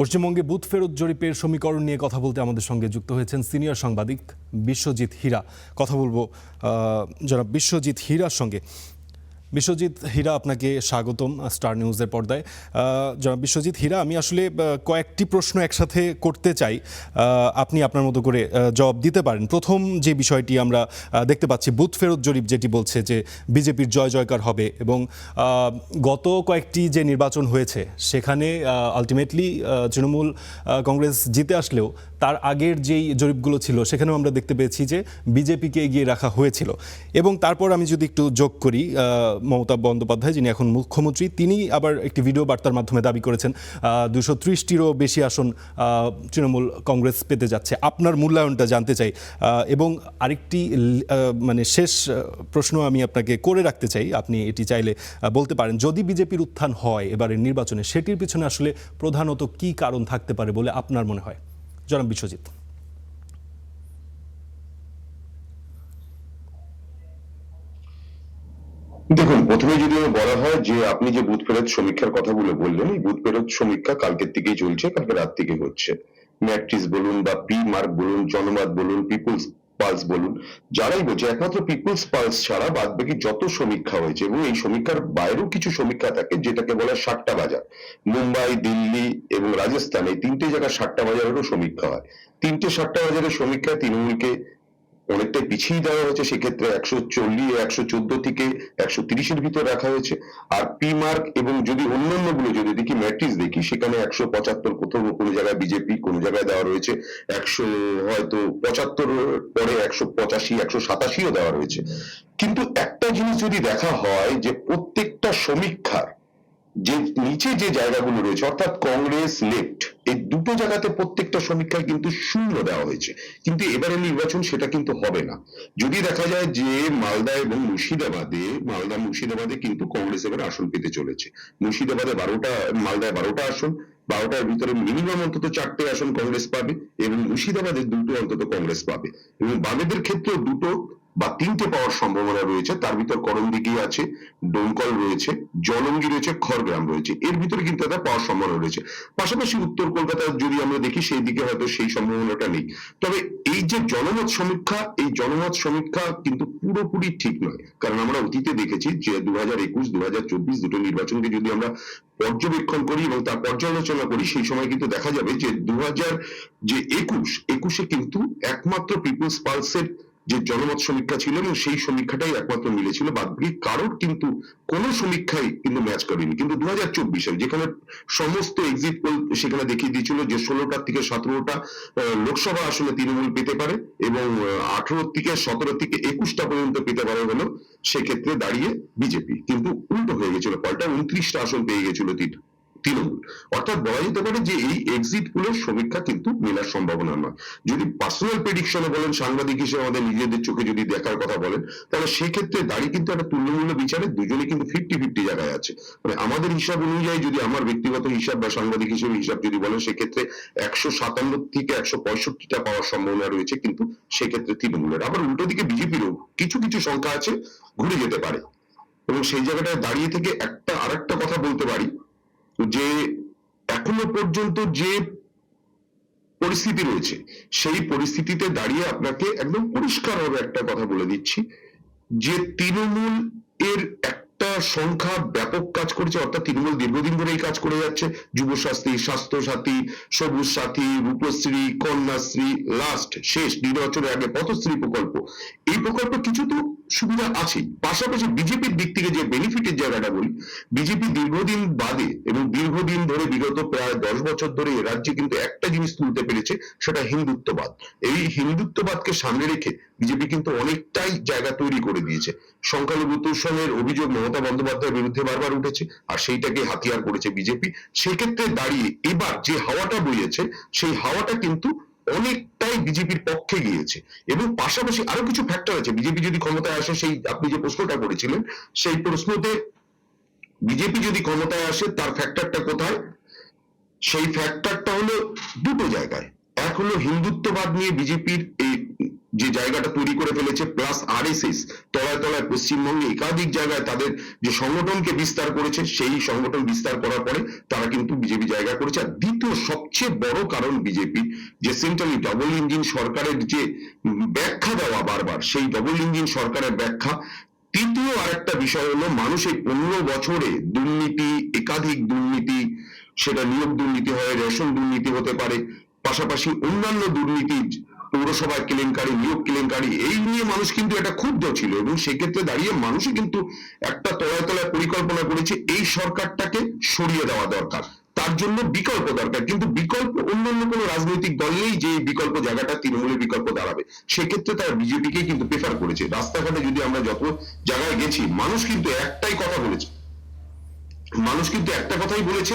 পশ্চিমবঙ্গে বুথ ফেরত জরিপের সমীকরণ নিয়ে কথা বলতে আমাদের সঙ্গে যুক্ত হয়েছেন সিনিয়র সাংবাদিক বিশ্বজিৎ হীরা। কথা বলবো জনাব বিশ্বজিৎ হীরার সঙ্গে। বিশ্বজিৎ হীরা, আপনাকে স্বাগতম স্টার নিউজের পর্দায়। জনাব বিশ্বজিৎ হীরা, আমি আসলে কয়েকটি প্রশ্ন একসাথে করতে চাই, আপনি আপনার মতো করে জবাব দিতে পারেন। প্রথম যে বিষয়টি আমরা দেখতে পাচ্ছি, বুথ ফেরত জরিপ যেটি বলছে যে বিজেপির জয় জয়কার হবে, এবং গত কয়েকটি যে নির্বাচন হয়েছে সেখানে আলটিমেটলি তৃণমূল কংগ্রেস জিতে আসলেও তার আগের যেই জরিপগুলো ছিল সেখানেও আমরা দেখতে পেয়েছি যে বিজেপিকে এগিয়ে রাখা হয়েছিল। এবং তারপর আমি যদি একটু যোগ করি, মমতা বন্দ্যোপাধ্যায় যিনি এখন মুখ্যমন্ত্রী, তিনি আবার একটি ভিডিও বার্তার মাধ্যমে দাবি করেছেন 230টিরও বেশি আসন তৃণমূল কংগ্রেস পেতে যাচ্ছে। আপনার মূল্যায়নটা জানতে চাই। এবং আরেকটি শেষ প্রশ্ন আমি আপনাকে করে রাখতে চাই, আপনি এটি চাইলে বলতে পারেন, যদি বিজেপির উত্থান হয় এবারের নির্বাচনে, সেটির পিছনে আসলে প্রধানত কি কারণ থাকতে পারে বলে আপনার মনে হয়, জনাব বিশ্বজিৎ? দেখুন, প্রথমে যদি বলা হয় যে আপনি যে বুথ ফেরত সমীক্ষার কথাগুলো বললেন, এই বুথ ফেরত সমীক্ষা কালকের থেকেই চলছে, কালকে রাত থেকে হচ্ছে। ম্যাট্রিক্স বলুন বা পি মার্ক বলুন, জনমত বলুন, পিপুলস পালস বলুন, যারাই বলছে, একমাত্র পিপুলস পালস ছাড়া বাদ বাকি যত সমীক্ষা হয়েছে, এবং এই সমীক্ষার বাইরেও কিছু সমীক্ষা থাকে যেটাকে বলা সাতটা বাজার। মুম্বাই, দিল্লি এবং রাজস্থান, এই তিনটে জায়গায় সাতটা বাজারেরও সমীক্ষা হয়। তিনটে সাতটা বাজারের সমীক্ষায় তৃণমূলকে অনেকটাই পিছিয়ে দেওয়া হয়েছে। সেক্ষেত্রে 114 থেকে 130-এর ভিতর রাখা হয়েছে। আর পি মার্ক এবং যদি অন্যান্য গুলো যদি দেখি, ম্যাট্রিক্স দেখি, সেখানে 175 কোথাও কোনো জায়গায় বিজেপি, কোনো জায়গায় দেওয়া রয়েছে 100, হয়তো 75 পরে 185, 187ও দেওয়া রয়েছে। কিন্তু একটা জিনিস যদি দেখা হয় যে প্রত্যেকটা সমীক্ষার যে নিচে যে জায়গাগুলো রয়েছে, অর্থাৎ কংগ্রেস লেফট, এই দুটো জায়গাতে প্রত্যেকটা সমীক্ষায় কিন্তু শূন্য দেওয়া হয়েছে। কিন্তু এবারে নির্বাচন সেটা কিন্তু হবে না। যদি দেখা যায় যে মালদা এবং মুর্শিদাবাদে কিন্তু কংগ্রেস এবার আসন পেতে চলেছে। মুর্শিদাবাদে 12টা, মালদায় 12টা আসন, 12টার ভিতরে মিনিমাম অন্তত 4টে আসন কংগ্রেস পাবে, এবং মুর্শিদাবাদে 2টো অন্তত কংগ্রেস পাবে, এবং বামেদের ক্ষেত্রেও 2টো বা 3টে পাওয়ার সম্ভাবনা রয়েছে। তার ভিতর করণদিঘি আছে, ডোমকল রয়েছে, জলঙ্গি রয়েছে, খড়গ্রাম রয়েছে, এর ভিতরে কিন্তু একটা পাওয়ার সম্ভাবনা রয়েছে। পাশাপাশি উত্তর কলকাতায় যদি আমরা দেখি, সেই দিকে হয়তো সেই সম্ভাবনাটা নেই। তবে এই যে জনমত সমীক্ষা, এই জনমত সমীক্ষা কিন্তু পুরোপুরি ঠিক নয়। কারণ আমরা অতীতে দেখেছি যে 2021, 2024 দুটো নির্বাচনকে যদি আমরা পর্যবেক্ষণ করি এবং তার পর্যালোচনা করি, সেই সময় কিন্তু দেখা যাবে যে 2021-এ কিন্তু একমাত্র পিপুলস পালসের যে জনমত সমীক্ষা ছিল, এবং সেই সমীক্ষাটাই একমাত্র মিলেছিল, বাদবাকি কারোর কিন্তু কোন সমীক্ষাই কিন্তু ম্যাচ করেনি। কিন্তু 2024-এ যেখানে সমস্ত এক্সিট পোল সেখানে দেখিয়ে দিয়েছিল যে 16টা থেকে 17টা লোকসভা আসনে তৃণমূল পেতে পারে, এবং 18 থেকে 17 থেকে 21টা পর্যন্ত পেতে পারে হলো সেক্ষেত্রে দাঁড়িয়ে বিজেপি। কিন্তু উল্টো হয়ে গেছিল, পাল্টা 29টা আসন পেয়ে গেছিল তৃণমূল। অর্থাৎ বলা যেতে পারে যে এই এক্সিট পোলের সমীক্ষা কিন্তু মেলার সম্ভাবনা নয়। যদি পার্সোনাল প্রেডিকশনে বলেন, সাংবাদিক হিসেবে আমাদের নিজেদের চোখে যদি দেখার কথা বলেন, তাহলে সেক্ষেত্রে দাঁড়িয়ে কিন্তু একটা তুল্যমূল্য বিচারে দুজনে কিন্তু 50-50 জায়গায় আছে। মানে আমাদের হিসাব অনুযায়ী, যদি আমার ব্যক্তিগত হিসাব বা সাংবাদিক হিসেবে হিসাব যদি বলেন, সেক্ষেত্রে 157 থেকে 165টা পাওয়ার সম্ভাবনা রয়েছে কিন্তু সেক্ষেত্রে তৃণমূলের। আবার উল্টো দিকে বিজেপিরও কিছু কিছু সংখ্যা আছে, ঘুরে যেতে পারে। এবং সেই জায়গাটায় দাঁড়িয়ে থেকে আরেকটা কথা বলতে পারি যে এখনো পর্যন্ত যে পরিস্থিতি রয়েছে, সেই পরিস্থিতিতে দাঁড়িয়ে আপনাকে একদম পরিষ্কারভাবে একটা কথা বলে দিচ্ছি যে তৃণমূল এর একটা সংখ্যা ব্যাপক কাজ করেছে। অর্থাৎ তৃণমূল দীর্ঘদিন ধরে এই কাজ করে যাচ্ছে। যুবসাথী, স্বাস্থ্যসাথী, সবুজ সাথী, রূপশ্রী, কন্যাশ্রী, লাস্ট শেষ নির্বাচনের আগে পথশ্রী প্রকল্প, এই প্রকল্প কিছু তো সুবিধা আছেই। পাশাপাশি বিজেপির দিক থেকে যে বেনিফিটের জায়গাটা বলি, বিজেপি দীর্ঘদিন বাদে এবং দীর্ঘদিন ধরে বিগত প্রায় 10 বছর ধরে এ রাজ্যে কিন্তু একটা জিনিস তুলতে পেরেছে, সেটা হিন্দুত্ববাদ। এই হিন্দুত্ববাদকে সামনে রেখে বিজেপি কিন্তু অনেকটাই জায়গা তৈরি করে দিয়েছে। সংখ্যালঘু তোষণের অভিযোগ মমতা বন্দ্যোপাধ্যায়ের বিরুদ্ধে বারবার উঠেছে, আর সেইটাকে হাতিয়ার করেছে বিজেপি। সেক্ষেত্রে দাঁড়িয়ে এবার যে হাওয়াটা বইয়েছে, সেই হাওয়াটা কিন্তু অনেকটাই বিজেপির পক্ষে গিয়েছে। এবং পাশাপাশি আরো কিছু ফ্যাক্টর আছে। বিজেপি যদি ক্ষমতায় আসে, সেই আপনি যে প্রশ্নটা করেছিলেন, সেই প্রশ্নতে বিজেপি যদি ক্ষমতায় আসে তার ফ্যাক্টরটা কোথায়? সেই ফ্যাক্টরটা হলো দুটো জায়গায়। এক হলো হিন্দুত্ববাদ নিয়ে বিজেপির এই যে জায়গাটা তৈরি করে ফেলেছে, প্লাস আরএসএস তলায় তলায় পশ্চিমবঙ্গে একাধিক জায়গায় তাদের যে সংগঠনকে বিস্তার করেছে, সেই সংগঠন বিস্তার করার পরে তারা কিন্তু বিজেপি জায়গা করেছে। আর দ্বিতীয় সবচেয়ে বড় কারণ বিজেপি যে সেন্ট্রালি ডবল ইঞ্জিন সরকারের যে ব্যাখ্যা দেওয়া বারবার, সেই ডবল ইঞ্জিন সরকারের ব্যাখ্যা। তৃতীয় আরেকটা বিষয় হলো, মানুষ এই 15 বছরে দুর্নীতি, একাধিক দুর্নীতি, সেটা নিয়োগ দুর্নীতি হয়, রেশন দুর্নীতি হতে পারে, পাশাপাশি অন্যান্য দুর্নীতি, পৌরসভায় কেলেঙ্কারি, নিয়োগ কেলেঙ্কারি, এই নিয়ে মানুষ কিন্তু এটা ক্ষুব্ধ ছিল। এবং সেক্ষেত্রে দাঁড়িয়ে মানুষই কিন্তু একটা তলায় তলায় পরিকল্পনা করেছে এই সরকারটাকে সরিয়ে দেওয়া দরকার, তার জন্য বিকল্প দরকার। কিন্তু বিকল্প অন্যান্য কোনো রাজনৈতিক দল নেই যে বিকল্প জায়গাটা তৃণমূলের বিকল্প দাঁড়াবে। সেক্ষেত্রে তারা বিজেপিকে কিন্তু প্রেফার করেছে। রাস্তাঘাটে যদি আমরা যত জায়গায় গেছি, মানুষ কিন্তু একটাই কথা বলেছে, মানুষ কিন্তু একটা কথাই বলেছে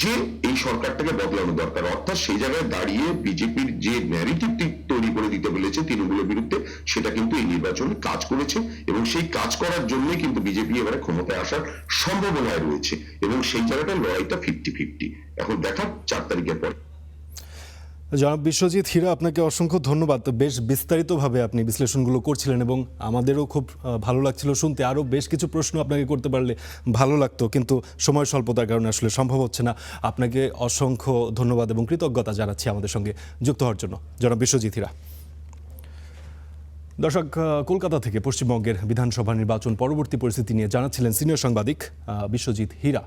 যে এই সরকারটাকে বদলানো দরকার। অর্থাৎ সেই জায়গায় দাঁড়িয়ে বিজেপির যে ন্যারেটিভ তৈরি করে দিতে বলেছে তৃণমূলের বিরুদ্ধে, সেটা কিন্তু এই নির্বাচনে কাজ করেছে। এবং সেই কাজ করার জন্যই কিন্তু বিজেপি এবারে ক্ষমতায় আসার সম্ভাবনায় রয়েছে। এবং সেই জায়গাটা লড়াইটা 50-50। এখন দেখার 4 তারিখের পর। জনাব বিশ্বজিৎ হীরা, আপনাকে অসংখ্য ধন্যবাদ। বেশ বিস্তারিতভাবে আপনি বিশ্লেষণগুলো করছিলেন এবং আমাদেরও খুব ভালো লাগছিল শুনতে। আরও বেশ কিছু প্রশ্ন আপনাকে করতে পারলে ভালো লাগতো, কিন্তু সময় স্বল্পতার কারণে আসলে সম্ভব হচ্ছে না। আপনাকে অসংখ্য ধন্যবাদ এবং কৃতজ্ঞতা জানাচ্ছি আমাদের সঙ্গে যুক্ত হওয়ার জন্য, জনাব বিশ্বজিৎ হীরা। দর্শক, কলকাতা থেকে পশ্চিমবঙ্গের বিধানসভা নির্বাচন পরবর্তী পরিস্থিতি নিয়ে জানাচ্ছিলেন সিনিয়র সাংবাদিক বিশ্বজিৎ হীরা।